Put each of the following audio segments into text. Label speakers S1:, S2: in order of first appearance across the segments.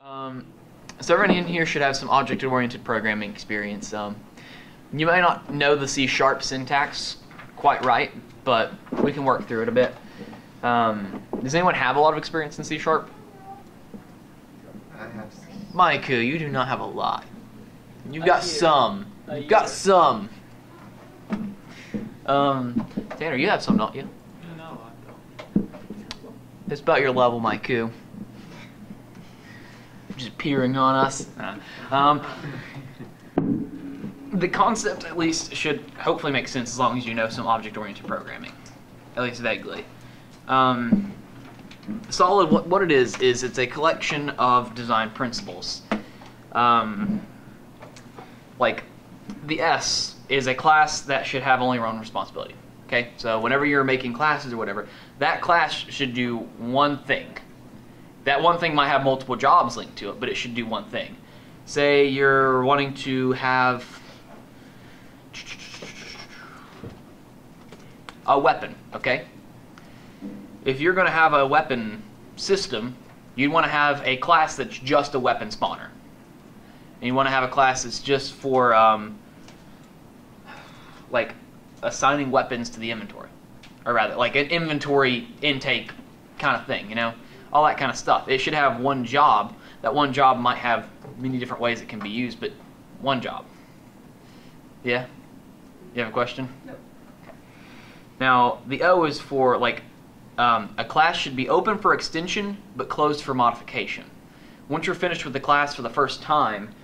S1: So everyone in here should have some object-oriented programming experience. You may not know the C# syntax quite right, but we can work through it a bit. Does anyone have a lot of experience in C#?
S2: I have.
S1: Maiku, you do not have a lot. You've got some. You've got some. Tanner, you have some, don't you?
S3: No, I don't.
S1: It's about your level, Maiku. Just peering on us. The concept, at least, should hopefully make sense as long as you know some object-oriented programming, at least vaguely. Solid, what it is it's a collection of design principles. Like, the S is a class that should have only one responsibility. Okay, so whenever you're making classes or whatever, that class should do one thing. That one thing might have multiple jobs linked to it, but it should do one thing. Say you're wanting to have a weapon, okay? If you're going to have a weapon system, you'd want to have a class that's just a weapon spawner. And you want to have a class that's just for, like, assigning weapons to the inventory. Or rather, like an inventory intake kind of thing, you know? All that kind of stuff. It should have one job. That one job might have many different ways it can be used, but one job. Yeah? You have a question?
S2: Nope.
S1: Now, the O is for, like, a class should be open for extension, but closed for modification. Once you're finished with the class for the first time,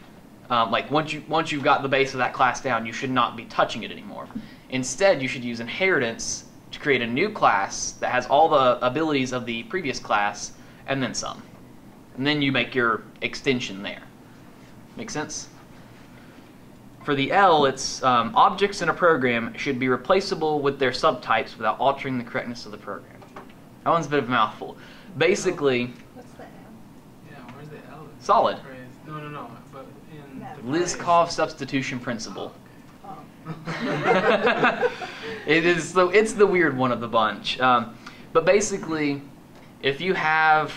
S1: like once you've got the base of that class down, you should not be touching it anymore. Instead, you should use inheritance to create a new class that has all the abilities of the previous class, and then some. And then you make your extension there. Make sense? For the L, it's objects in a program should be replaceable with their subtypes without altering the correctness of the program. That one's a bit of a mouthful. Basically,
S4: What's the L?
S3: Yeah, where's the L?
S1: Solid.
S3: No, but in the
S1: Liskov substitution principle.
S4: Oh.
S1: It's the weird one of the bunch. But basically, if you have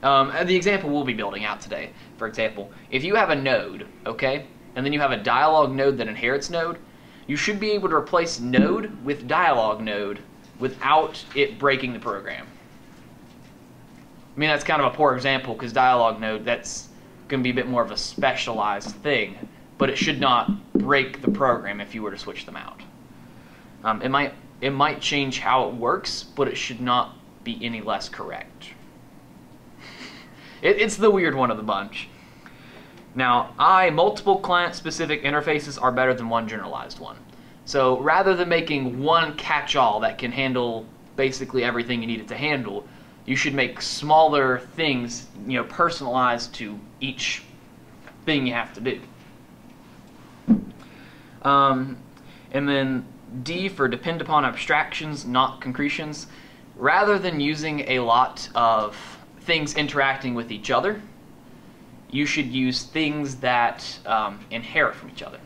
S1: the example we'll be building out today, for example, if you have a node, okay, and then you have a dialog node that inherits node, you should be able to replace node with dialog node without it breaking the program. I mean, that's kind of a poor example because dialog node, that's going to be a bit more of a specialized thing, but it should not break the program if you were to switch them out. It might change how it works, but it should not be any less correct. It's the weird one of the bunch. Now, multiple client-specific interfaces are better than one generalized one. So rather than making one catch-all that can handle basically everything you need it to handle, you should make smaller things, you know, personalized to each thing you have to do. And then D for depend upon abstractions, not concretions. Rather than using a lot of things interacting with each other, you should use things that inherit from each other.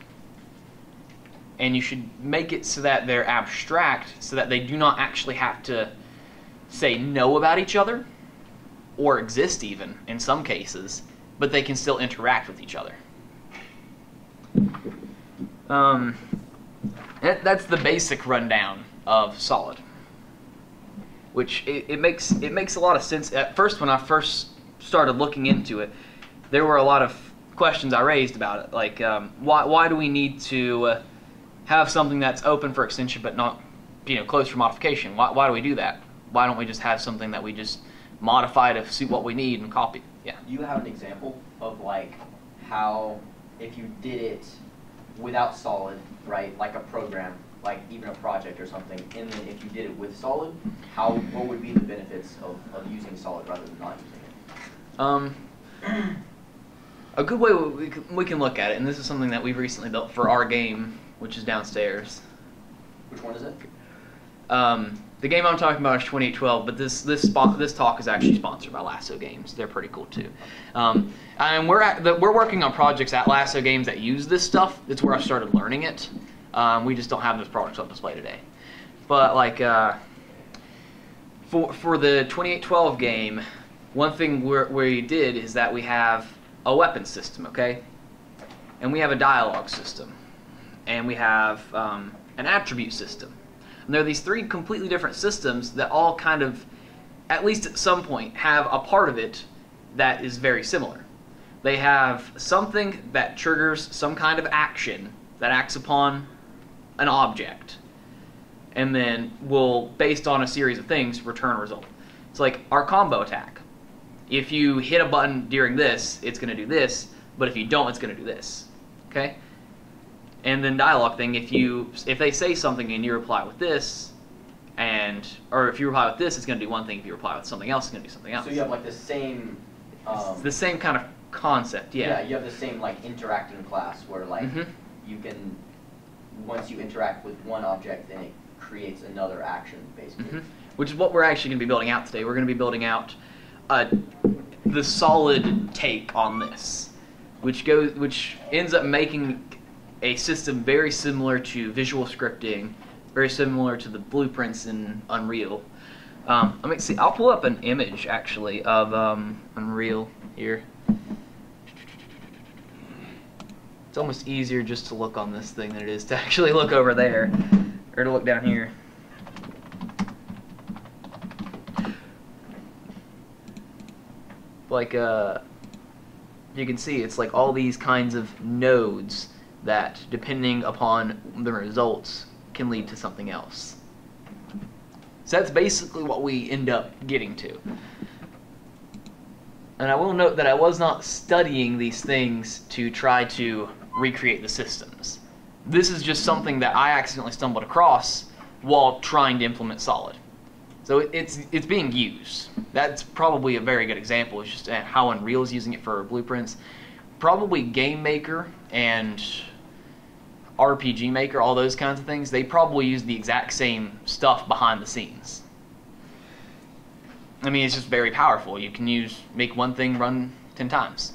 S1: And you should make it so that they're abstract, so that they do not actually have to, say, know about each other, or exist even, in some cases, but they can still interact with each other. That's the basic rundown of Solid. Which, it makes a lot of sense. At first, when I first started looking into it, there were a lot of questions I raised about it. Like, why do we need to have something that's open for extension but not, you know, closed for modification? Why do we do that? Why don't we just have something that we just modify to suit what we need and copy? Yeah.
S2: Do you have an example of like how if you did it without Solid, right, like a program, like even a project or something, and then if you did it with Solid, what would be the benefits of using Solid rather than not using it?
S1: A good way we can look at it, and this is something that we've recently built for our game, which is downstairs.
S2: Which one is it?
S1: The game I'm talking about is 2812, but this talk is actually sponsored by Lasso Games. They're pretty cool too. And we're working on projects at Lasso Games that use this stuff. It's where I started learning it. We just don't have those products on display today. But like for the 2812 game, one thing we did is that we have a weapon system, okay? And we have a dialogue system. And we have an attribute system. And there are these three completely different systems that all kind of, at least at some point, have a part of it that is very similar. They have something that triggers some kind of action that acts upon an object, and then will, based on a series of things, return a result. It's like our combo attack. If you hit a button during this, it's going to do this, but if you don't, it's going to do this. Okay? And then dialogue thing, if they say something and you reply with this, or if you reply with this, it's going to do one thing. If you reply with something else, it's going to do something else.
S2: So you have like the same.
S1: It's the same kind of concept, yeah.
S2: Yeah, you have the same like interacting class where like you can, once you interact with one object, then it creates another action basically.
S1: Which is what we're actually going to be building out today. We're going to be building out the solid take on this, which ends up making a system very similar to visual scripting, very similar to the blueprints in Unreal. Let me see. I'll pull up an image actually of Unreal here. It's almost easier just to look on this thing than it is to actually look over there, or to look down here. Like you can see, it's like all these kinds of nodes that, depending upon the results, can lead to something else. So that's basically what we end up getting to. And I will note that I was not studying these things to try to recreate the systems. This is just something that I accidentally stumbled across while trying to implement Solid. So it's being used. That's probably a very good example. It's just how Unreal is using it for blueprints. Probably Game Maker and RPG Maker, all those kinds of things, they probably use the exact same stuff behind the scenes. I mean, it's just very powerful. You can make one thing run 10 times.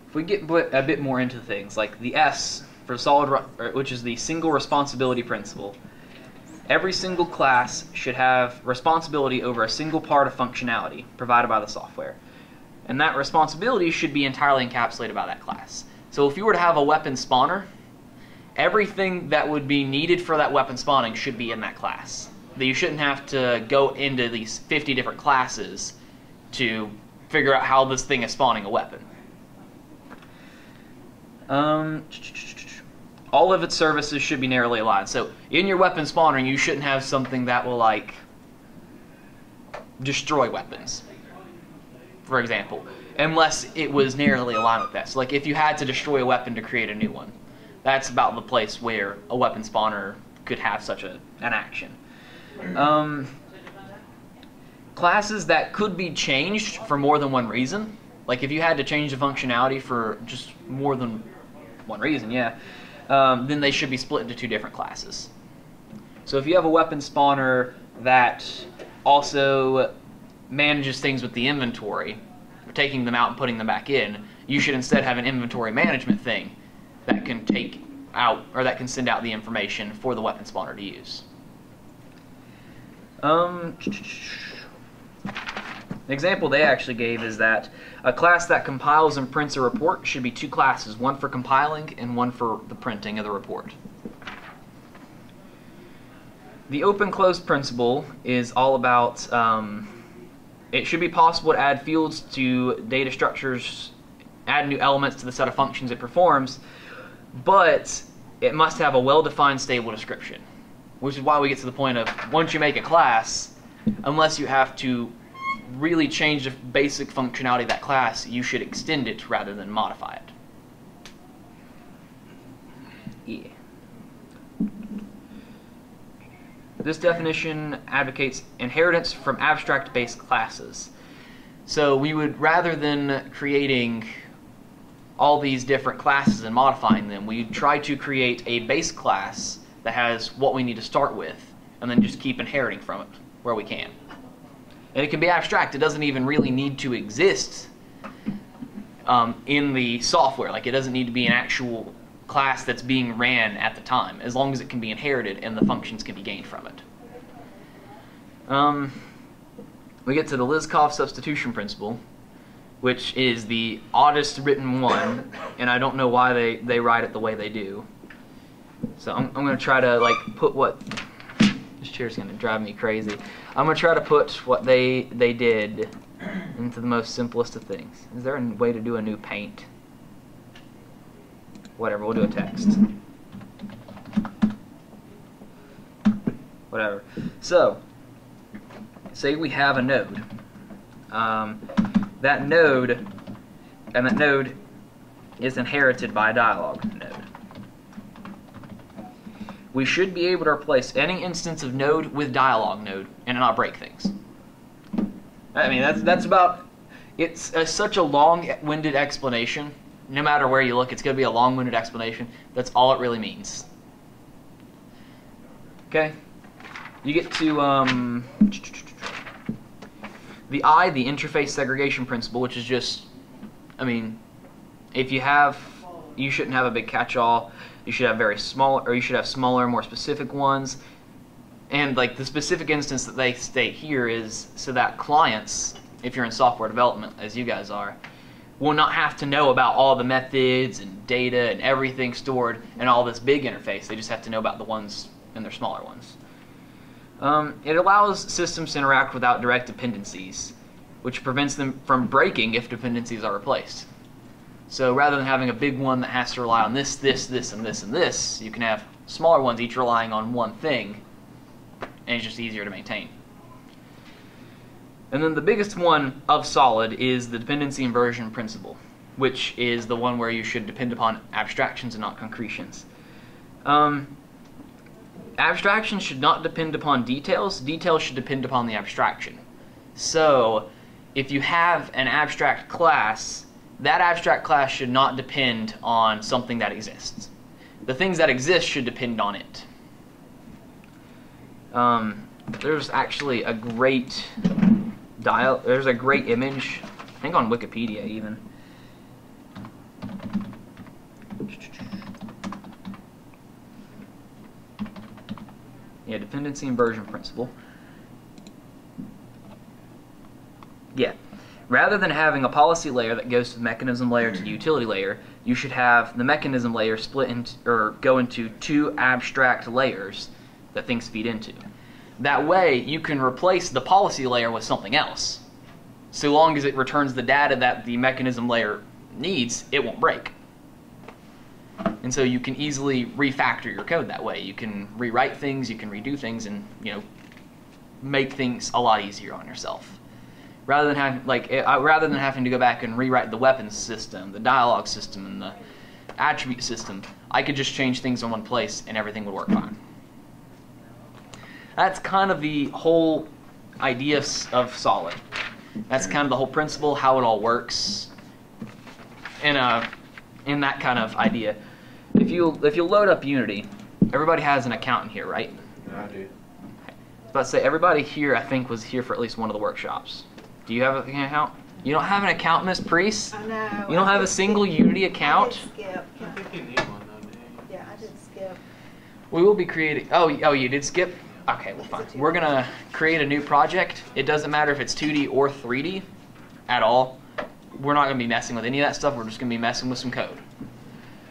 S1: If we get a bit more into things, like the S for solid, which is the single responsibility principle. Every single class should have responsibility over a single part of functionality provided by the software. And that responsibility should be entirely encapsulated by that class. So if you were to have a weapon spawner, everything that would be needed for that weapon spawning should be in that class. That you shouldn't have to go into these 50 different classes to figure out how this thing is spawning a weapon. All of its services should be narrowly aligned. So in your weapon spawner, you shouldn't have something that will like destroy weapons, for example, unless it was narrowly aligned with that. So like if you had to destroy a weapon to create a new one, that's about the place where a weapon spawner could have such an action. Classes that could be changed for more than one reason, like if you had to change the functionality for just more than one reason, then they should be split into two different classes. So if you have a weapon spawner that also manages things with the inventory, taking them out and putting them back in, you should instead have an inventory management thing that can take out, or that can send out the information for the weapon spawner to use. The example they actually gave is that a class that compiles and prints a report should be two classes, one for compiling and one for the printing of the report. The open-close principle is all about it should be possible to add fields to data structures, add new elements to the set of functions it performs, but it must have a well-defined stable description, which is why we get to the point of once you make a class, unless you have to really change the basic functionality of that class, you should extend it rather than modify it. This definition advocates inheritance from abstract-based classes. So we would, rather than creating all these different classes and modifying them, we try to create a base class that has what we need to start with, and then just keep inheriting from it where we can. And it can be abstract. It doesn't even really need to exist in the software. Like, it doesn't need to be an actual class that's being ran at the time, as long as it can be inherited and the functions can be gained from it. We get to the Liskov substitution principle, which is the oddest written one, and I don't know why they write it the way they do. So I'm going to try to like put what, this chair's going to drive me crazy. I'm going to try to put what they did into the most simplest of things. Is there a way to do a new paint? Whatever, we'll do a text. Whatever. So, say we have a node. That node is inherited by a dialog node. We should be able to replace any instance of node with dialog node and not break things. I mean, that's about, it's such a long-winded explanation. No matter where you look, it's going to be a long-winded explanation. That's all it really means. Okay? You get to the interface segregation principle, which is just, I mean, if you have, you shouldn't have a big catch-all. You should have very small, or you should have smaller, more specific ones. And like the specific instance that they state here is so that clients, if you're in software development, as you guys are, will not have to know about all the methods and data and everything stored in all this big interface. They just have to know about the ones and their smaller ones. It allows systems to interact without direct dependencies, which prevents them from breaking if dependencies are replaced. So rather than having a big one that has to rely on this, this, this, and this, and this, you can have smaller ones each relying on one thing, and it's just easier to maintain. And then the biggest one of solid is the dependency inversion principle, which is the one where you should depend upon abstractions and not concretions. Abstractions should not depend upon details. Details should depend upon the abstraction. So if you have an abstract class, that abstract class should not depend on something that exists. The things that exist should depend on it. There's actually a great there's a great image, I think on Wikipedia even. Yeah, dependency inversion principle. Yeah. Rather than having a policy layer that goes to the mechanism layer to the utility layer, you should have the mechanism layer split into, or go into two abstract layers that things feed into. That way, you can replace the policy layer with something else. So long as it returns the data that the mechanism layer needs, it won't break. And so you can easily refactor your code that way. You can rewrite things, you can redo things, and make things a lot easier on yourself. Rather than having to go back and rewrite the weapons system, the dialogue system, and the attribute system, I could just change things in one place and everything would work fine. That's kind of the whole idea of solid. That's kind of the whole principle, how it all works, in that kind of idea. If you load up Unity, everybody has an account in here, right?
S4: I do.
S1: I was about to say, everybody here, I think, was here for at least one of the workshops. Do you have an account? You don't have an account, Miss Priest?
S5: I know.
S1: You don't have a single Unity account?
S5: I did skip.
S3: I think you need one though, Dave.
S5: Yeah, I did skip.
S1: We will be creating... Oh, you did skip? Okay, well, fine. We're going to create a new project. It doesn't matter if it's 2D or 3D at all. We're not going to be messing with any of that stuff. We're just going to be messing with some code.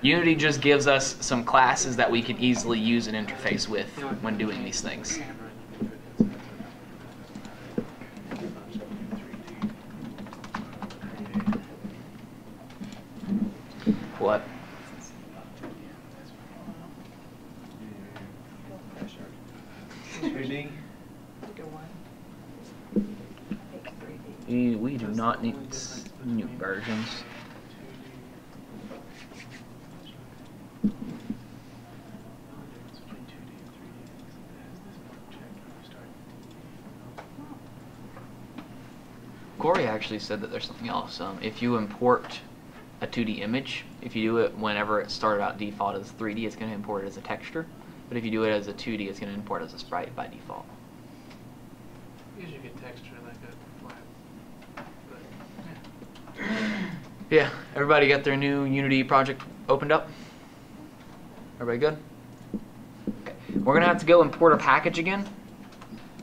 S1: Unity just gives us some classes that we can easily use and interface with when doing these things. What? We do not need new versions. Corey actually said that there's something else. If you import a 2D image, if you do it whenever it started out default as 3D, it's going to import it as a texture. But if you do it as a 2D, it's going to import it as a sprite by default.
S3: You usually get texture like a flat. But,
S1: Yeah, everybody got their new Unity project opened up? Everybody good? Okay. We're going to have to go import a package again.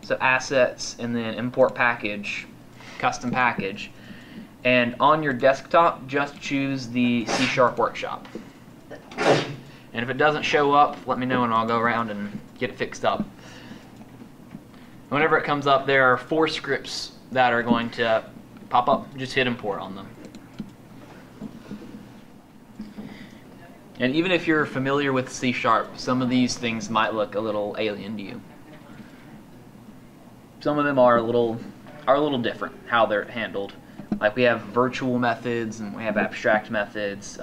S1: So assets, and then import package, custom package. And on your desktop, just choose the C# workshop. And if it doesn't show up, let me know and I'll go around and get it fixed up. Whenever it comes up, there are 4 scripts that are going to pop up. Just hit import on them. And even if you're familiar with C#, some of these things might look a little alien to you. Some of them are a little different how they're handled. Like we have virtual methods and we have abstract methods.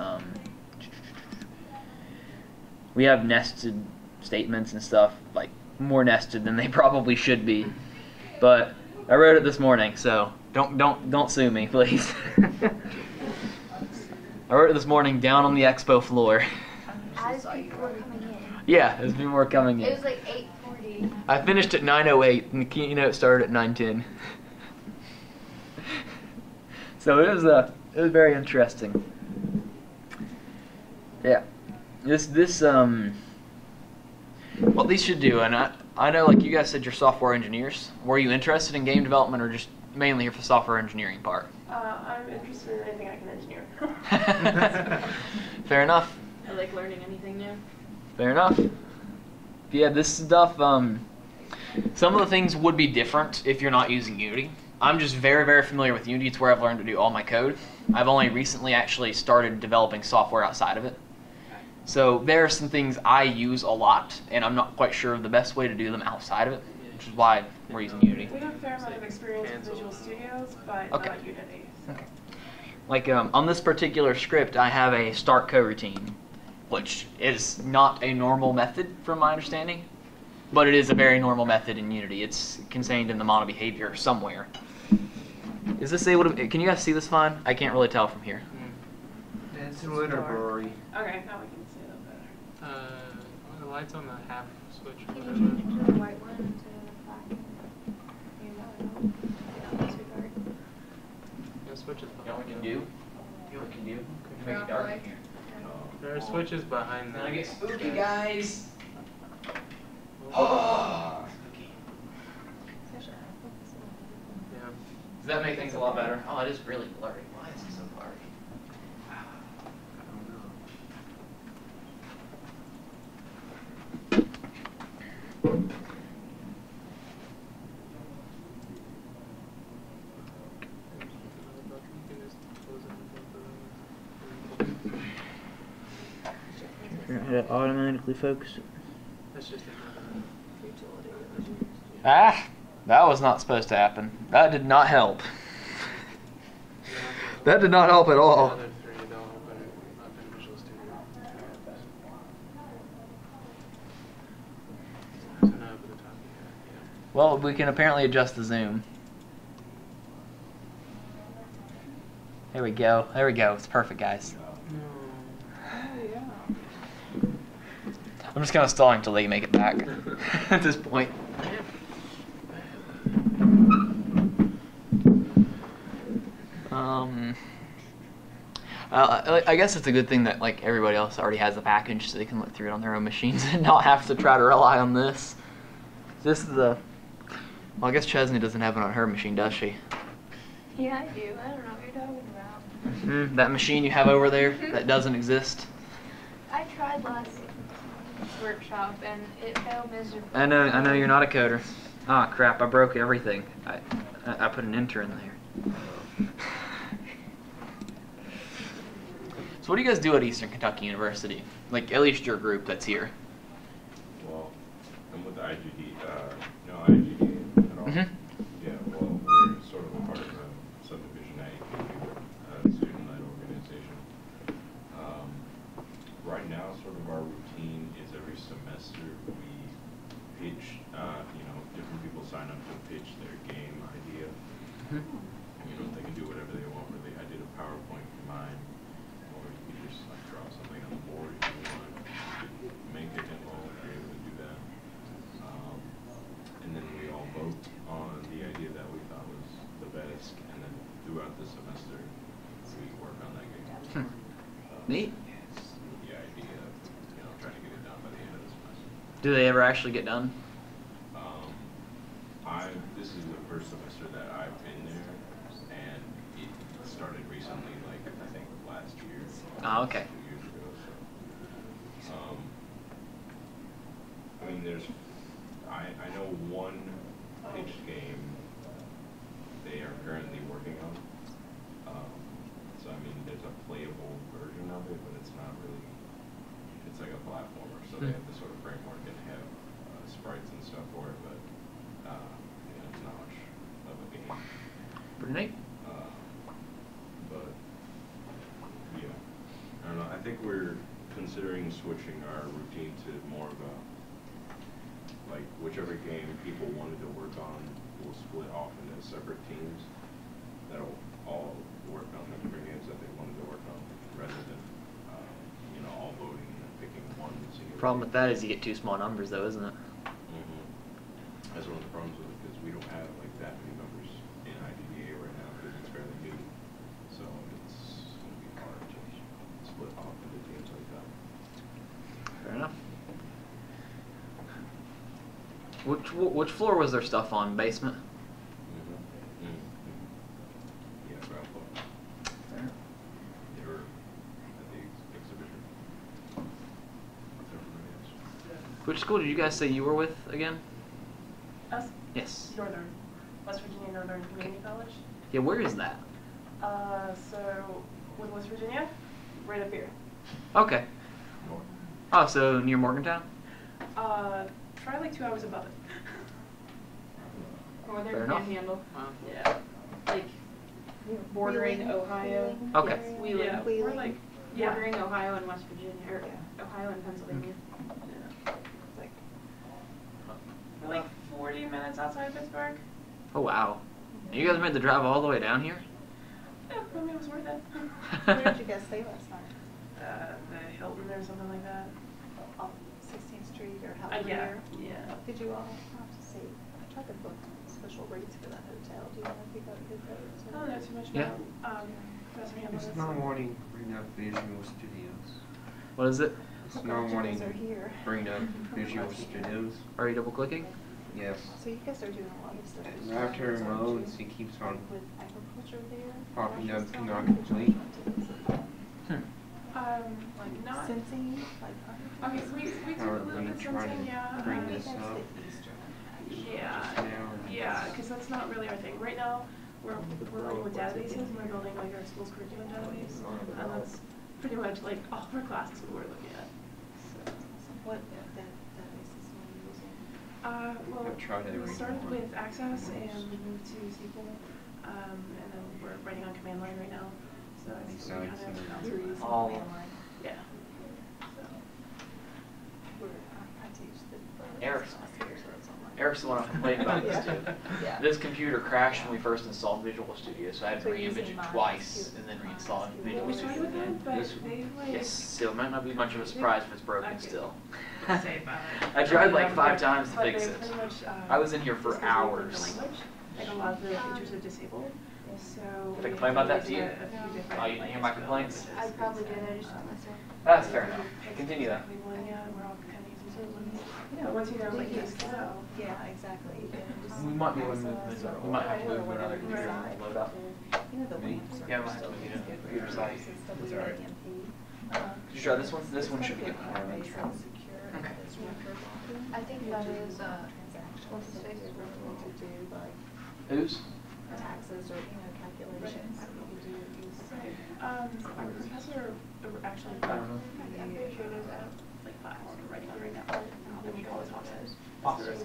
S1: We have nested statements and stuff, like more nested than they probably should be. But I wrote it this morning, so don't sue me, please. I wrote it this morning down on the Expo floor.
S4: As people were coming in.
S1: Yeah, there's been more coming in.
S4: It was like 8:40.
S1: I finished at 9:08, and the keynote started at 9:10. So it was very interesting. Yeah, what these should do, and I know, like you guys said, you're software engineers. Were you interested in game development, or just mainly here for the software engineering part?
S5: I'm interested in anything I can engineer.
S1: Fair enough.
S5: I like learning anything new.
S1: Fair enough. Yeah, this stuff, some of the things would be different if you're not using Unity. I'm just very, very familiar with Unity. It's where I've learned to do all my code. I've only recently actually started developing software outside of it. So there are some things I use a lot, and I'm not quite sure of the best way to do them outside of it, which is why we're using Unity.
S5: We have a fair amount of experience with Visual Studios, but
S1: Okay.
S5: not Unity. So.
S1: Okay. Like on this particular script, I have a start coroutine, which is not a normal method from my understanding, but it is a very normal method in Unity. It's contained in the mono behavior somewhere. Is this able to? Can you guys see this fine? I can't really tell from here.
S3: It's a little blurry.
S5: Okay, now we can see it better.
S3: The light's on the half switch.
S4: Can you change it to the white one instead of the black?
S3: Yeah, switches
S1: You know what we
S3: behind
S1: can
S3: them.
S1: do? You know what we can do?
S4: Make it dark in here.
S3: There are switches behind them.
S1: Can I get spooky, guys?
S3: Yeah.
S1: Does that make things a lot better? Oh, it is really blurry. Why is it so blurry? It automatically focus it.
S3: That's just
S1: Ah, that was not supposed to happen. That did not help. That did not help at all.
S3: The other three don't open up in Visual Studio. So now up at the top, yeah.
S1: Well, we can apparently adjust the zoom. There we go. There we go. It's perfect, guys. I'm just kind of stalling until they make it back at this point. I guess it's a good thing that like everybody else already has a package, so they can look through it on their own machines and not have to try to rely on this. This is the. Well, I guess Chesney doesn't have it on her machine, does she?
S4: Yeah, I do. I don't know what you're talking about.
S1: That machine you have over there that doesn't exist.
S4: I tried last workshop and it failed miserably.
S1: I know you're not a coder. Ah, crap! I broke everything. I put an enter in there. So what do you guys do at Eastern Kentucky University? Like, at least your group that's here.
S6: Well, I'm with the IGD. No IGD at all.
S1: Mm-hmm.
S6: Yeah, well, we're sort of a part of the Substitution student-led organization. Right now, sort of our routine is every semester we pitch, different people sign up to pitch their game idea. They can do whatever they want, really. I did a PowerPoint for mine. Or you could just like draw something on the board if you want. You could make it and all be able to do that. And then we all vote on the idea that we thought was the best, and then throughout the semester we work on that game.
S1: Neat.
S6: The idea of trying to get it done by the end of the semester.
S1: Do they ever actually get done?
S6: I this is the first semester that I've been there, and it started recently, like I think last year.
S1: Oh, okay.
S6: 2 years ago. So, I mean, I know one pitch game they are currently working on. So I mean, there's a playable version of it, but it's not really. It's like a platformer, so they have this sort of framework and have sprites and stuff for it, but yeah, it's not much of a game.
S1: Pretty neat.
S6: But yeah, I don't know. I think we're considering switching our routine to more of a like whichever game people wanted to work on, we'll split off into separate teams that'll all work on the different games that they wanted to work on, rather than all voting and picking one single.
S1: Problem with that is you get too small numbers, though, isn't it?
S6: That's one of the problems with it, because we don't have like that many numbers in IDDA right now because it's fairly new. So it's going to be hard to split off into teams like that.
S1: Fair enough. Which floor was their stuff on? Basement?
S6: Yeah, ground floor.
S1: Fair.
S6: They were at the exhibition.
S1: Which school did you guys say you were with again?
S5: Us?
S1: Yes.
S5: Northern. West Virginia Northern Community College.
S1: Yeah, where is that?
S5: So with West Virginia, right up here.
S1: Okay. Oh, so near Morgantown?
S5: Try like 2 hours above it.
S1: Fair
S4: Northern
S1: enough.
S4: Panhandle.
S3: Wow.
S5: Yeah. Like bordering
S4: Wheeling?
S5: Ohio.
S1: Okay.
S4: Yes,
S5: Wheeling. Yeah, we're
S4: Wheeling.
S5: like yeah.
S4: Bordering Ohio and West Virginia, or Ohio and Pennsylvania.
S5: Yeah. It's like we're like 40 minutes outside of Pittsburgh.
S1: Oh, wow. You guys made the drive all the way down here?
S5: Yeah, I mean, it was worth it.
S7: Where did you guys stay last night?
S5: The Hilton or something like that.
S7: On 16th Street or how?
S5: Yeah. Yeah.
S7: Did you all have to see? I tried to book special rates for that hotel. Do you know if you got good rates?
S5: I don't know too much
S1: Yeah.
S5: about Professor Hamlin.
S8: Tomorrow morning, bring up Visual Studios.
S1: What is it?
S8: Tomorrow morning,
S7: Are here.
S8: bring up Visual Studios.
S1: Are you double clicking?
S8: Yes.
S7: So you guys are doing a lot of stuff.
S8: After Modes, he keeps on
S7: With agriculture there.
S8: popping up
S7: Stuff.
S8: canonically.
S5: Like not.
S7: Sensing, like.
S5: Okay, we do a
S8: Or
S5: little
S8: we
S5: bit
S8: try
S5: sensing,
S8: to
S5: yeah.
S8: bring this
S7: That's
S8: up.
S7: the Eastern.
S5: Yeah, because that's not really our thing. Right now, we're working with databases, and we're building like our school's curriculum database, and that's pretty much like all of our classes what we're looking at.
S7: So what databases are you using?
S5: Well,
S8: I've tried
S5: we
S8: every
S5: started
S8: one.
S5: with Access and we moved to SQL, and then we're writing on command line right now. So I think
S8: So
S5: we
S8: it's
S5: kind of
S7: You're using
S1: Oh.
S7: command line.
S5: yeah. So
S7: I teach the.
S1: Eric's
S7: class here, so it's online.
S1: Eric's the one I complained about this too.
S7: Yeah.
S1: This computer crashed when we first installed Visual Studio, so I had to
S7: So you're
S1: re-image
S7: using
S1: it
S7: Maya
S1: twice
S7: too.
S1: and then reinstall
S5: we
S1: Visual
S5: started with
S1: Studio.
S5: them, but
S1: This-
S5: they like.
S1: Yes, so it might not be much of a surprise if it's broken still.
S5: Say about it.
S1: I tried like
S5: Yeah,
S1: 5 times to
S5: but
S1: fix
S5: they
S1: it.
S5: pretty much,
S1: I was in here for
S5: just 'cause we learned the
S1: hours.
S5: language, like a lot of the features are disabled. So
S1: Did I
S5: we
S1: complain
S5: have
S1: about that to you?
S5: a few different,
S1: Oh, you didn't hear my
S5: like,
S1: complaints?
S4: I probably did, I just don't listen.
S1: That's fair enough. Continue that.
S5: Exactly one, yeah, we're all kind of using certain ones. But once you know like this, so.
S7: Yeah, exactly.
S1: We might be able to move this up. We might have to move to another computer and load up.
S7: You know, the
S8: Me?
S7: lamps are.
S1: Yeah, we might have to move to a computer site.
S8: That's all right.
S1: Did you try this one? This one should be good. Okay.
S4: I think that is, what's his face?
S7: To do like
S1: Who's?
S7: taxes or, calculations. You do use.
S5: Our professor actually,
S1: I don't know.
S5: I'm pretty sure there's a like platform we're writing on right now, that we call it Office.
S1: Office.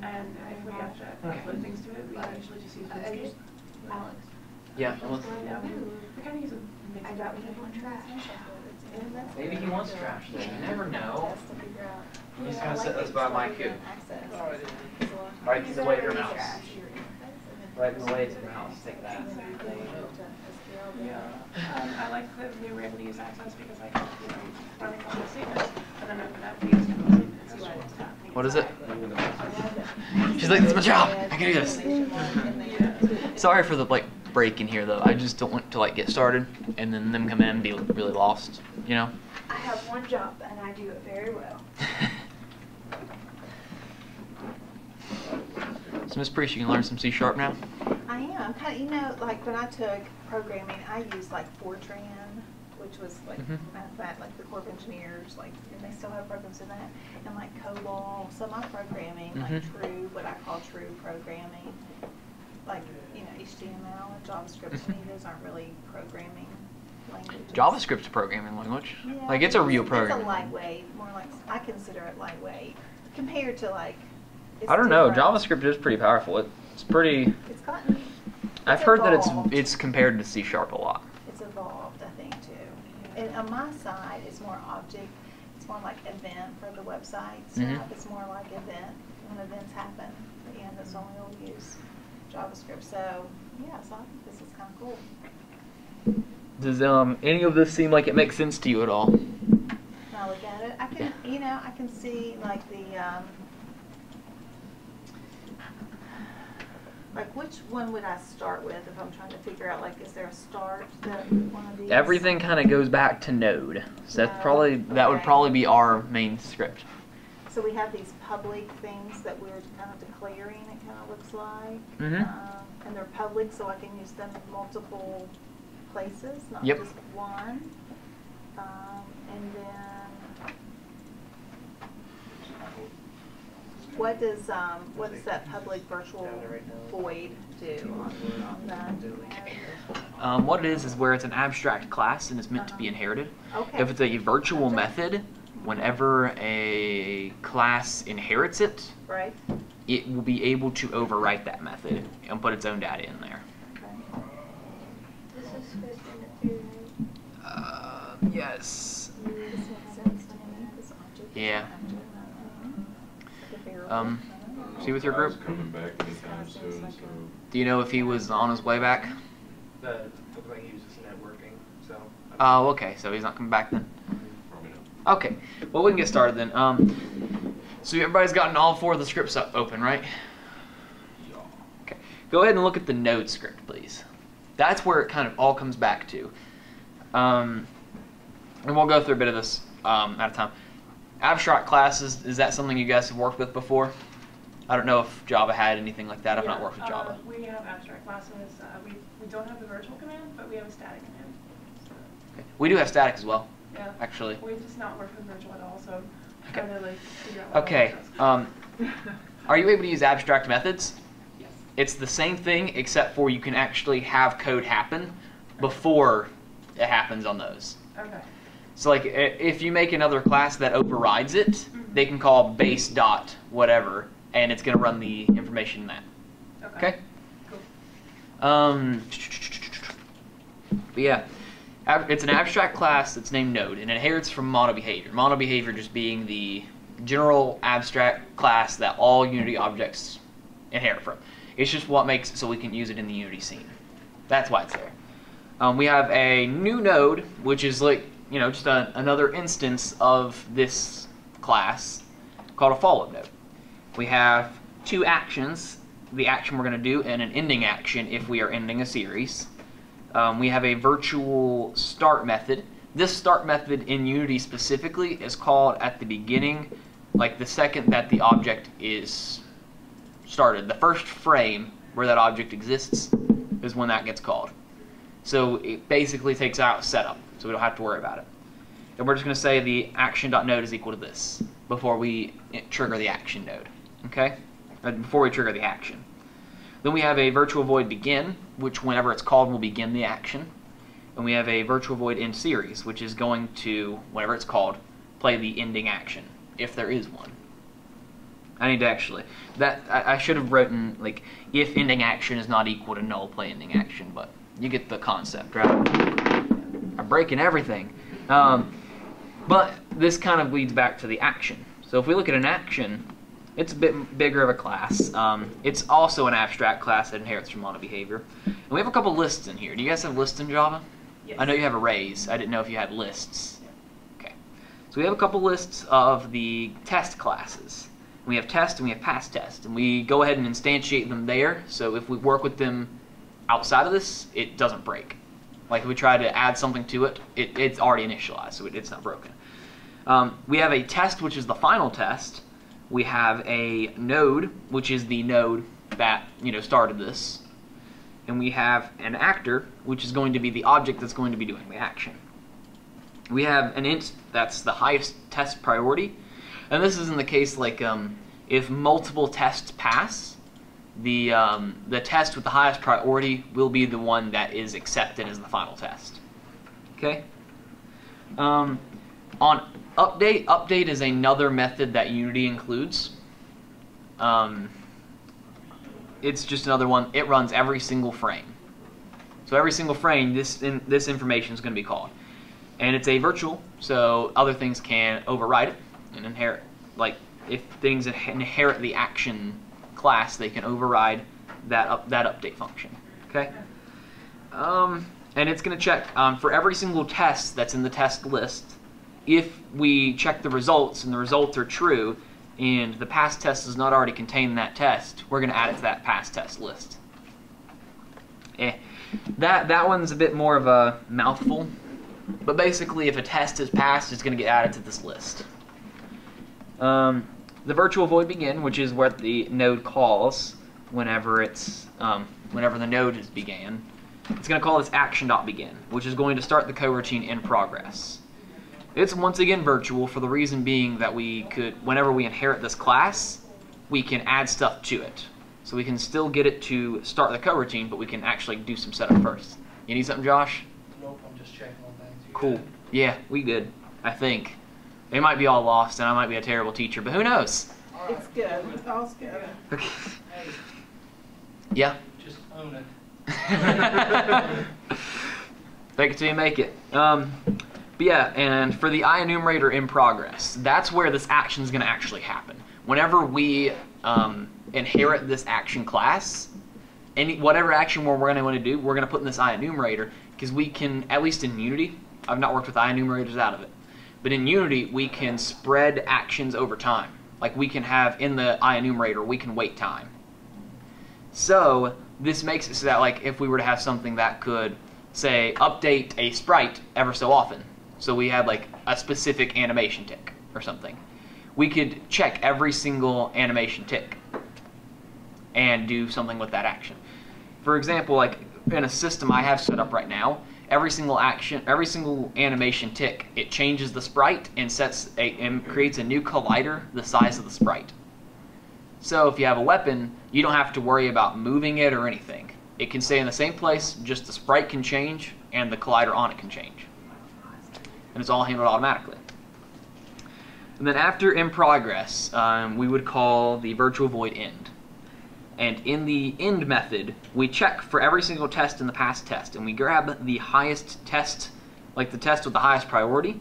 S5: And if we have to upload things to it, we usually just use Liskov.
S4: Alex.
S1: Yeah. Well,
S5: Yeah, we kind of use a mix
S4: I
S5: of
S4: got
S5: everything.
S4: one trash.
S1: maybe he wants trash there. You never know.
S7: Test to figure out.
S1: I'm just gonna set this by my cube.
S7: Access.
S1: Right to the way to your mouse.
S7: Trash.
S1: Right in the way to the mouse. Take that.
S5: Yeah, I like that we were able to use Access because I can, run a couple of statements and then open up these and see what's happening.
S1: What is it? She's like, this is my job. I can do this. Sorry for the break in here though. I just don't want to get started and then them come in and be really lost. You know.
S4: I have one job and I do it very well.
S1: So Miss Priest, you can learn some C# now?
S7: I am. Kind of, you know, like when I took programming, I used like Fortran, which was like, like the Corps of Engineers, like, and they still have programs in that, and like COBOL. So my programming, like true, what I call true programming, like, you know, HTML and JavaScript, to me, those aren't really programming languages.
S1: JavaScript's a programming language.
S7: Yeah,
S1: Like, it's a real
S7: It's
S1: programming.
S7: a lightweight, more like, I consider it lightweight, compared to like, it's
S1: I don't know.
S7: different.
S1: JavaScript is pretty powerful. It's pretty.
S7: It's gotten,
S1: I've heard that
S7: evolved.
S1: it's compared to C# a lot.
S7: It's evolved, I think, too. And on my side, it's more object, it's more like event for the website stuff. It's more like event, when events happen, and that's when we'll use JavaScript. So, yeah, so I think this is kind of cool.
S1: Does any of this seem like it makes sense to you at all?
S7: When I look at it, I can, you know, I can see like the, like which one would I start with if I'm trying to figure out, like, is there a start that one of these?
S1: Everything kind of goes back to Node. So that's
S7: Node,
S1: that would
S7: okay.
S1: probably be our main script.
S7: So we have these public things that we're kind of declaring, it kind of looks like.
S1: Mhm.
S7: And they're public, so I can use them in multiple places, not
S1: Yep.
S7: just one. And then, what does that public virtual void do on that?
S1: What it is where it's an abstract class and it's meant to be inherited.
S7: Okay.
S1: If it's a virtual method, whenever a class inherits it,
S7: Right?
S1: it will be able to overwrite that method and put its own data in there.
S7: Okay.
S4: This is script in the theory.
S1: Yes.
S7: This makes sense to me, this object.
S1: Yeah.
S7: The variable.
S1: See with your group?
S6: Bob's coming back anytime soon, so.
S1: Do you know if he was on his way back?
S3: The way he was just networking, so.
S1: Oh, okay. So he's not coming back then.
S6: Probably not.
S1: Okay. Well, we can get started then. So everybody's gotten all 4 of the scripts open, right?
S6: Yeah.
S1: Okay. Go ahead and look at the node script, please. That's where it kind of all comes back to. And we'll go through a bit of this at a time. Abstract classes, is that something you guys have worked with before? I don't know if Java had anything like that. I've not worked with Java.
S5: We have abstract classes. We don't have the virtual command, but we have a static command. So,
S1: Okay. We do have static as well,
S5: yeah.
S1: actually.
S5: We've just not worked with virtual at all, so
S1: Okay.
S5: trying to like figure out what
S1: Okay.
S5: all that
S1: Are you able to use abstract methods?
S5: Yes.
S1: It's the same thing, except for you can actually have code happen before it happens on those.
S5: Okay.
S1: So like if you make another class that overrides it, they can call base dot whatever, and it's going to run the information in that. Okay?
S5: Cool.
S1: But yeah, it's an abstract class that's named Node, and it inherits from mono behavior. Mono behavior just being the general abstract class that all Unity objects inherit from. It's just what makes it so we can use it in the Unity scene. That's why it's there. We have a new node, which is like, you know, just another instance of this class called a follow node. We have 2 actions, the action we're going to do, and an ending action if we are ending a series. We have a virtual start method. This start method in Unity specifically is called at the beginning, like the second that the object is started. The first frame where that object exists is when that gets called. So it basically takes out setup, so we don't have to worry about it. And we're just going to say the action.node is equal to this before we trigger the action node. Okay? Before we trigger the action. Then we have a virtual void begin, which whenever it's called will begin the action. And we have a virtual void end series, which is going to, whenever it's called, play the ending action, if there is one. I need to actually, I should have written, like, if ending action is not equal to null, play ending action, but you get the concept, right? I'm breaking everything. But this kind of leads back to the action. So if we look at an action, it's a bit bigger of a class. It's also an abstract class that inherits from mono behavior. And we have a couple lists in here. Do you guys have lists in Java?
S5: Yes.
S1: I know you have arrays. I didn't know if you had lists. Okay. So we have a couple lists of the test classes. We have test and we have past test. And we go ahead and instantiate them there. So if we work with them outside of this, it doesn't break. Like if we try to add something to it, it's already initialized, so it's not broken. We have a test, which is the final test. We have a node, which is the node that started this, and we have an actor, which is going to be the object that's going to be doing the action. We have an int that's the highest test priority, and this is in the case like if multiple tests pass, the test with the highest priority will be the one that is accepted as the final test. Okay. On update is another method that Unity includes. It's just another one. It runs every single frame. So every single frame, this information is going to be called, and it's a virtual, so other things can override it and inherit. Like if things inherit the action class, they can override that update function. Okay. And it's going to check for every single test that's in the test list. If we check the results and the results are true, and the past test does not already contain that test, we're going to add it to that past test list. That one's a bit more of a mouthful, but basically if a test is passed, it's going to get added to this list. The virtual void begin, which is what the node calls whenever the node is began. It's going to call this action.begin, which is going to start the coroutine in progress. It's once again virtual for the reason being that we could, whenever we inherit this class, we can add stuff to it. So we can still get it to start the coroutine, but we can actually do some setup first. You need something, Josh?
S3: Nope, I'm just checking on things. You
S1: Cool.
S3: good?
S1: Yeah, we good, I think. They might be all lost, and I might be a terrible teacher, but who knows?
S7: It's good. All's good.
S1: Okay.
S3: Hey,
S1: Yeah?
S3: just own it.
S1: Fake it till you make it. But yeah, and for the Ienumerator in progress, that's where this action is going to actually happen. Whenever we inherit this action class, whatever action we're going to want to do, we're going to put in this Ienumerator, because we can, at least in Unity, I've not worked with Ienumerators out of it, but in Unity we can spread actions over time. Like we can have in the Ienumerator, we can wait time. So this makes it so that like if we were to have something that could say update a sprite ever so often, so we had like a specific animation tick or something, we could check every single animation tick and do something with that action. For example, like in a system I have set up right now, every single animation tick, it changes the sprite and creates a new collider the size of the sprite. So if you have a weapon, you don't have to worry about moving it or anything. It can stay in the same place, just the sprite can change and the collider on it can change. And it's all handled automatically. And then after in progress, we would call the virtual void end. And in the end method, we check for every single test in the past test, and we grab the highest test, like the test with the highest priority,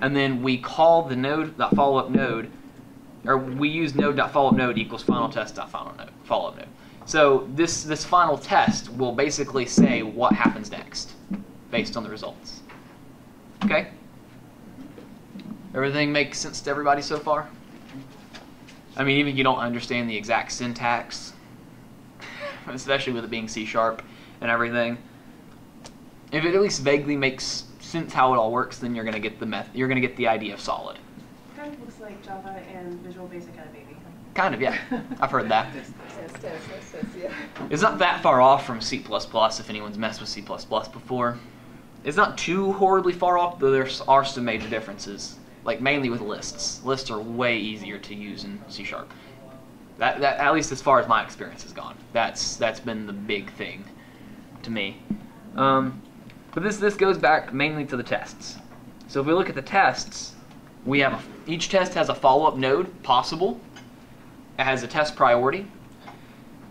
S1: and then we call the node, that follow-up node, or we use node.followup node equals final test.follow-up node. So this final test will basically say what happens next, based on the results. Okay? Everything makes sense to everybody so far? I mean, even if you don't understand the exact syntax, especially with it being C# and everything, if it at least vaguely makes sense how it all works, then you're gonna get the idea of solid.
S5: Kind of looks like Java and Visual Basic and a baby.
S1: Kind of, yeah. I've heard that.
S7: Yes, yeah.
S1: It's not that far off from C++ if anyone's messed with C++ before. It's not too horribly far off, though there are some major differences. Like mainly with lists. Lists are way easier to use in C#. That at least as far as my experience has gone. That's been the big thing to me. But this goes back mainly to the tests. So if we look at the tests, we have each test has a follow-up node possible. It has a test priority,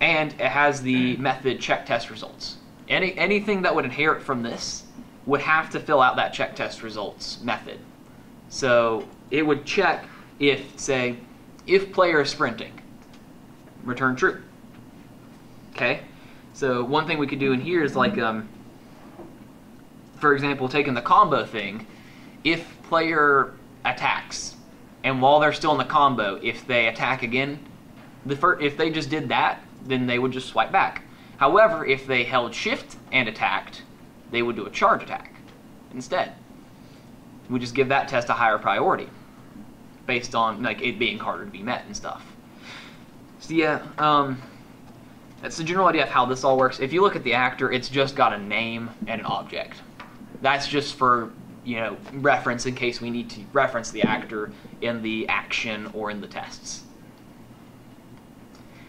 S1: and it has the method check test results. Anything that would inherit from this would have to fill out that check test results method. So it would check if, say, if player is sprinting, return true. Okay? So one thing we could do in here is like, for example, taking the combo thing, if player attacks, and while they're still in the combo, if they attack again, if they just did that, then they would just swipe back. However, if they held shift and attacked, they would do a charge attack instead. We just give that test a higher priority based on like it being harder to be met and stuff. So yeah, That's the general idea of how this all works. If you look at the actor, it's just got a name and an object. That's just for, reference in case we need to reference the actor in the action or in the tests.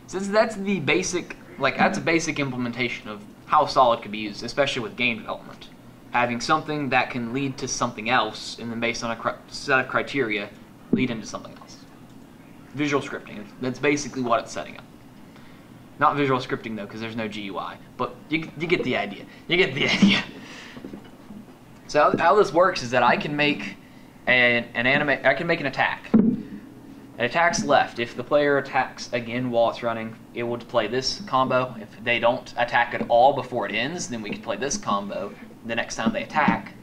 S1: Since that's the basic, that's a basic implementation of how solid could be used, especially with game development. Having something that can lead to something else, and then based on a set of criteria, lead into something else. Visual scripting, that's basically what it's setting up. Not visual scripting though, because there's no GUI, but you get the idea. You get the idea. So how this works is that I can make an attack. It attacks left. If the player attacks again while it's running, it will play this combo. If they don't attack at all before it ends, then we can play this combo the next time they attack.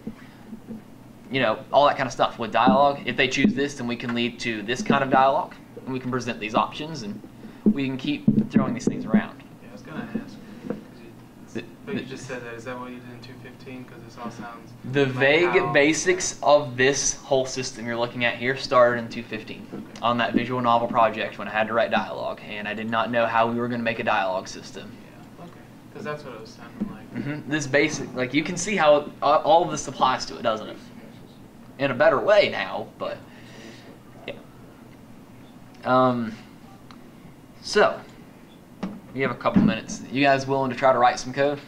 S1: All that kind of stuff. With dialogue, if they choose this, then we can lead to this kind of dialogue, and we can present these options, and we can keep throwing these things around.
S9: Yeah, I was going to ask. But you just said that. Is that what you did in 215? Because this all sounds...
S1: The vague basics of this whole system you're looking at here started in 215 on that visual novel project when I had to write dialogue, and I did not know how we were going to make a dialogue system.
S9: Yeah, okay. Because that's what it was sounding like.
S1: This basic, you can see how all of this applies to it, doesn't it? In a better way now, but yeah. So we have a couple minutes. You guys willing to try to write some code?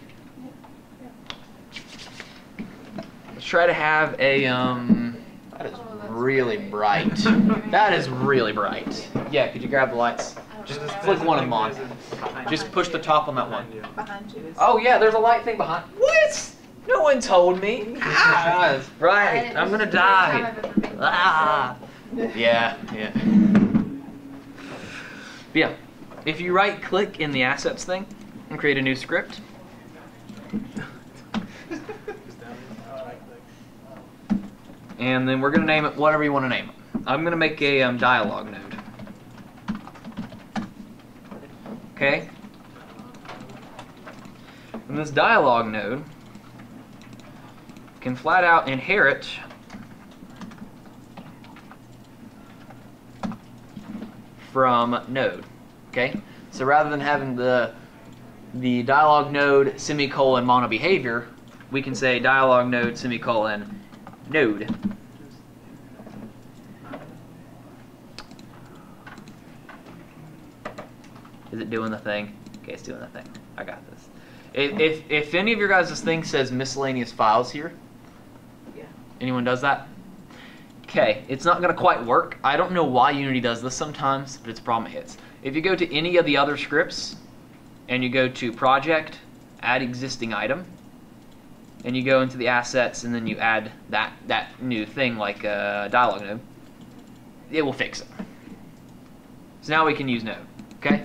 S1: Let's try to have a that is really bright. That is really bright. Yeah, could you grab the lights? Just flick one of them on. Just push the top on that one.
S7: Behind you is.
S1: Oh yeah, there's a light thing behind. What? No one told me. Ah, right, I'm gonna die. Ah. Yeah. But yeah, if you right-click in the assets thing and create a new script, and then we're gonna name it whatever you want to name it. I'm gonna make a dialogue node. Okay. And this dialogue node can flat out inherit from node. Okay? So rather than having the dialogue node semicolon mono behavior, we can say dialogue node semicolon node. Is it doing the thing? Okay, it's doing the thing. I got this. If any of your guys' thing says miscellaneous files here,
S7: Yeah.
S1: anyone does that? Okay, it's not going to quite work. I don't know why Unity does this sometimes, but it's a problem it hits. If you go to any of the other scripts, and you go to Project, Add Existing Item, and you go into the assets, and then you add that new thing like a dialogue node, it will fix it. So now we can use node, okay?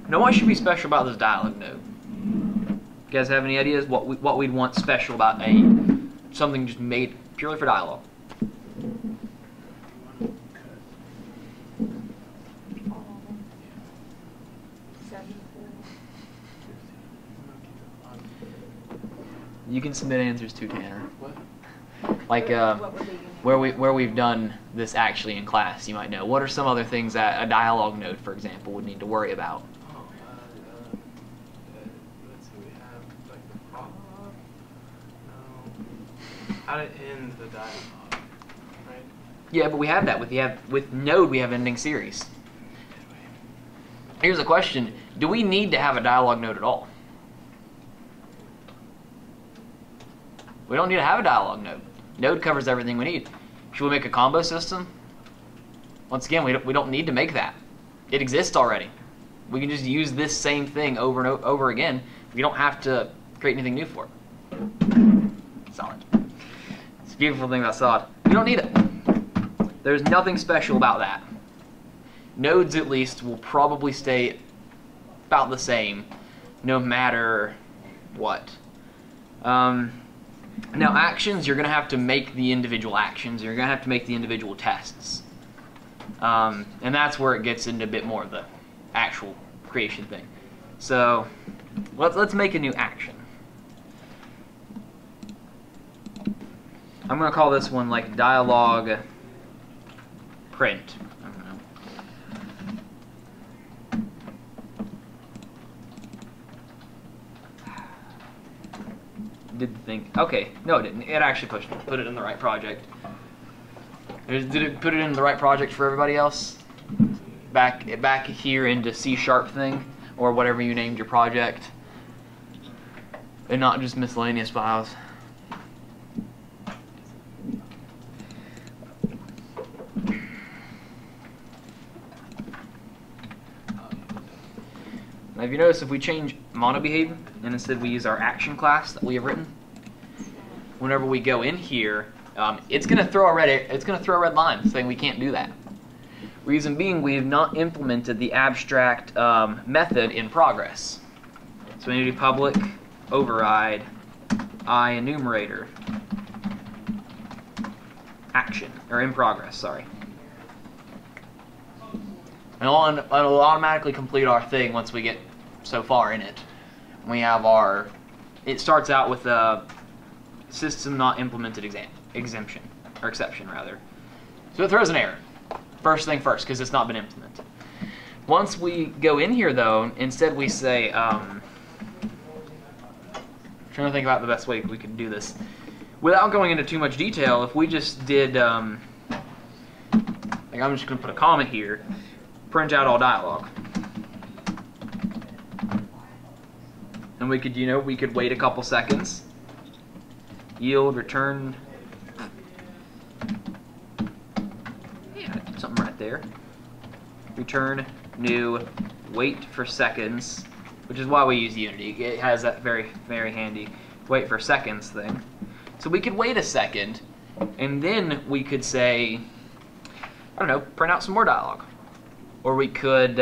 S1: Now what should be special about this dialogue node? You guys have any ideas what we'd want special about something just made purely for dialogue? You can submit answers to Tanner.
S9: What?
S1: Like
S7: What would be
S1: where we've done this actually in class, you might know. What are some other things that a dialogue node, for example, would need to worry about?
S9: Oh, let's see, we have like the prop. No. How to end the dialogue, right?
S1: Yeah, but we have that with node. We have ending series. Here's a question: do we need to have a dialogue node at all? We don't need to have a dialogue node. Node covers everything we need. Should we make a combo system? Once again, we don't need to make that. It exists already. We can just use this same thing over and over again. We don't have to create anything new for it. Solid. It's a beautiful thing about solid. We don't need it. There's nothing special about that. Nodes, at least, will probably stay about the same no matter what. Now actions, you're going to have to make the individual actions. You're going to have to make the individual tests. And that's where it gets into a bit more of the actual creation thing. So let's make a new action. I'm going to call this one like dialogue print. I don't know. did the thing. Okay, no it didn't. It actually put it in the right project. Did it put it in the right project for everybody else? Back here into C# thing, or whatever you named your project. And not just miscellaneous files. Now, if you notice, if we change monobehavior and instead we use our action class that we have written, whenever we go in here, it's going to throw a red line saying we can't do that. Reason being, we have not implemented the abstract method in progress. So we need to do public override Ienumerator action, or in progress, sorry. And it'll automatically complete our thing once we get so far in it. We have it starts out with a system not implemented exception rather. So it throws an error. First thing first, because it's not been implemented. Once we go in here though, instead we say, I'm trying to think about the best way we could do this. Without going into too much detail, if we just did, like I'm just going to put a comment here, print out all dialogue. And we could, we could wait a couple seconds. Yield, return. Yeah, something right there. Return, new, wait for seconds, which is why we use Unity. It has that very, very handy wait for seconds thing. So we could wait a second, and then we could say, I don't know, print out some more dialogue. Or we could,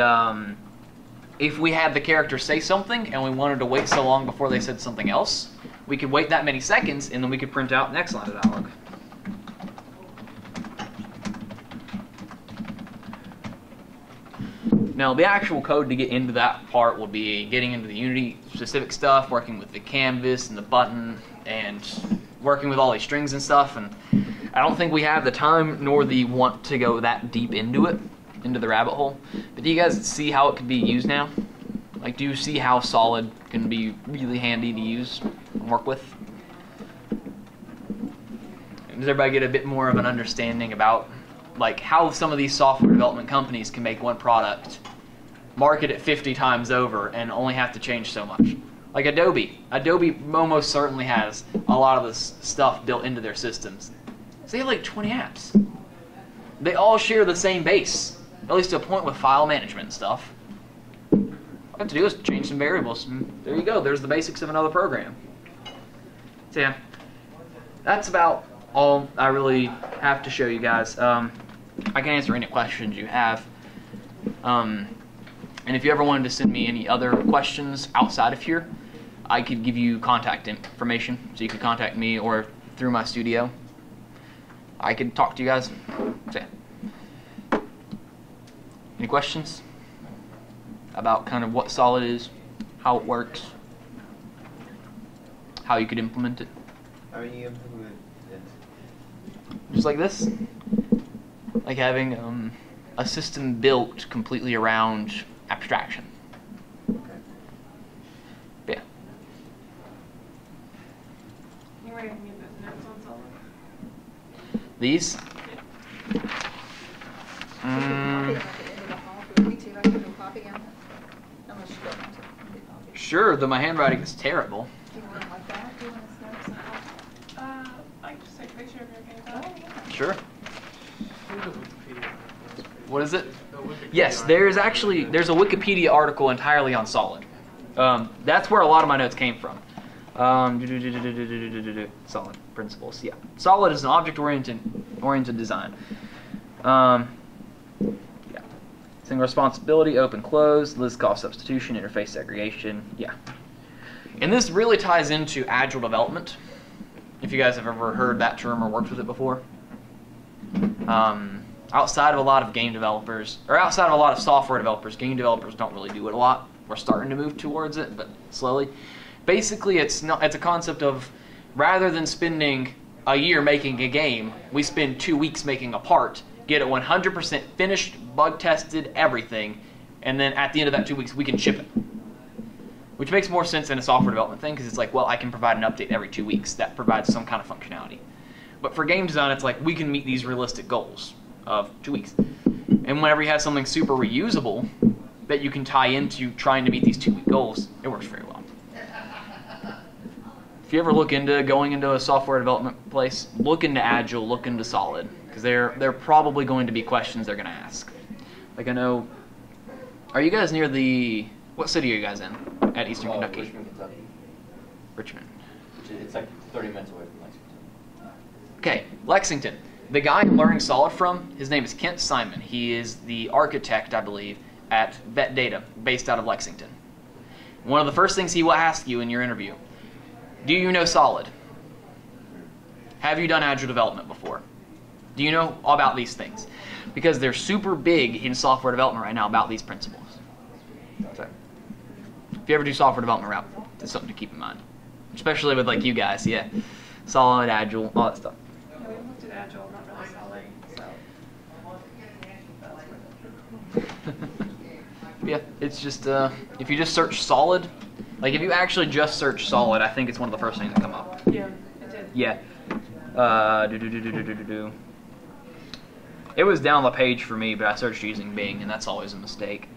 S1: if we had the character say something and we wanted to wait so long before they said something else, we could wait that many seconds and then we could print out the next line of dialogue. Now the actual code to get into that part will be getting into the Unity specific stuff, working with the canvas and the button and working with all these strings and stuff, and I don't think we have the time nor the want to go that deep into it, into the rabbit hole. But do you guys see how it could be used now? Like, do you see how Solid can be really handy to use and work with? Does everybody get a bit more of an understanding about like how some of these software development companies can make one product, market it 50 times over, and only have to change so much? Like Adobe almost certainly has a lot of this stuff built into their systems. So they have like 20 apps. They all share the same base, at least to a point with file management and stuff. All you have to do is change some variables, and there you go. There's the basics of another program. So yeah, that's about all I really have to show you guys. I can answer any questions you have. And if you ever wanted to send me any other questions outside of here, I could give you contact information, so you could contact me or through my studio. I could talk to you guys. So yeah. Any questions about kind of what Solid is, how it works, how you could implement it?
S8: How do you implement it?
S1: Just like this, like having a system built completely around abstraction.
S8: Okay.
S1: Yeah.
S5: You were giving me those notes on Solid?
S1: These? Sure, though my handwriting is terrible.
S7: Do you want it like that? Do you want us to know something?
S5: I can just take a picture of your okay.
S1: Sure.
S9: Where's the Wikipedia?
S1: What is it?
S9: The Wikipedia
S1: Yes,
S9: article.
S1: there's a Wikipedia article entirely on Solid. That's where a lot of my notes came from. Solid principles. Yeah, Solid is an object-oriented design. Yeah, single responsibility, open, close, Liskov substitution, interface segregation. Yeah, and this really ties into agile development. If you guys have ever heard that term or worked with it before. Outside of a lot of game developers, or outside of a lot of software developers, game developers don't really do it a lot. We're starting to move towards it, but slowly. Basically, it's a concept of, rather than spending a year making a game, we spend 2 weeks making a part, get it 100% finished, bug tested, everything, and then at the end of that 2 weeks, we can ship it. which makes more sense than a software development thing because it's like, well, I can provide an update every 2 weeks that provides some kind of functionality. But for game design, it's like we can meet these realistic goals of 2 weeks. And whenever you have something super reusable that you can tie into trying to meet these 2-week goals, it works very well. If you ever look into going into a software development place, look into Agile, look into Solid, because they're probably going to be questions they're going to ask. Like I know, are you guys near what city are you guys in at Eastern Kentucky?
S2: Richmond, Kentucky.
S1: Richmond.
S2: It's like 30 minutes away from Lexington.
S1: Okay, Lexington. The guy I'm learning Solid from, his name is Kent Simon. He is the architect, I believe, at Vet Data, based out of Lexington. One of the first things he will ask you in your interview, do you know Solid? Have you done Agile development before? Do you know about these things? Because they're super big in software development right now about these principles. So, if you ever do software development route, it's something to keep in mind. Especially with like you guys, yeah. Solid, Agile, all that stuff.
S5: Yeah, we looked at Agile, not really Solid, so.
S1: Yeah, it's just, if you just search Solid, like if you actually just search Solid, I think it's one of the first things that come up.
S5: Yeah, it did.
S1: Yeah. It was down the page for me, but I searched using Bing, and that's always a mistake.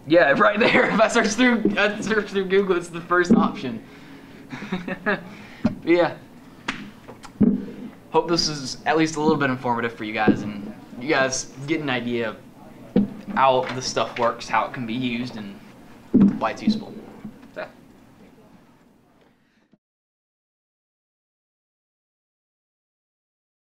S1: Yeah, right there. If I search through Google, it's the first option. Yeah. Hope this is at least a little bit informative for you guys, and you guys get an idea of how this stuff works, how it can be used, and why it's useful.